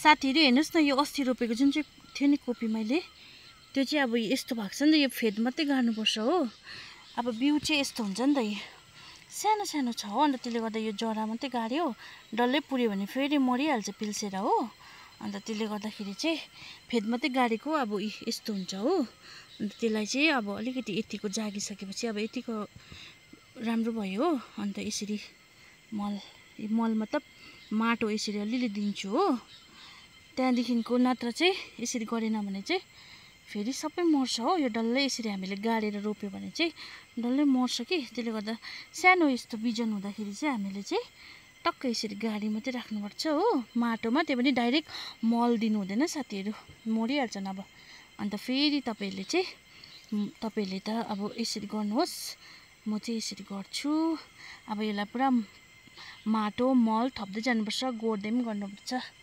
साथीहरु हेर्नुस् न, यो अस्ति रोपेको जुन चाहिँ थियो नि कोपी मैले, त्यो चाहिँ अब यस्तो भएको छ नि त, यो फेद मात्रै गाड्नुपर्छ हो। अब बिउ चाहिँ यस्तो हुन्छ नि त, यो सानो सानो छ हो, अन्त त्यसले गर्दा यो जरा मात्रै गाड्यो, डल्लै पुर्यो भने फेरि मरिहाल्छ पिल्सेर हो। अन्त त्यसले गर्दाखेरि चाहिँ फेद मात्रै गाडेको अब यस्तो हुन्छ हो। अन्त त्यसलाई चाहिँ अब अलिकति यतिको जागिसकेपछि अब यतिको राम्रो भयो हो। अन्त यसरी मल मतलब माटो यसरी अलिअलि दिन्छु हो। त्यहाँदेखिको नत्र चाहिँ यसरी गरेन भने चाहिँ फेरि सबै मर्छ हो। यो डल्लै यसरी हामीले गाडेर रोप्यो भने चाहिँ डल्लै मर्छ कि। त्यसले गर्दा सानो यस्तो बिजन हुँदाखेरि चाहिँ हामीले चाहिँ टक्कै यसरी गाडी मात्रै राख्नुपर्छ हो माटोमा। त्यो पनि डाइरेक्ट मल दिनु हुँदैन साथीहरू, मरिहाल्छ नभए। अन्त फेरि तपाईँहरूले त अब यसरी गर्नुहोस्, म चाहिँ यसरी गर्छु। अब यसलाई पुरा माटो मल थप्दै जानुपर्छ, गोड्दै पनि गर्नुपर्छ।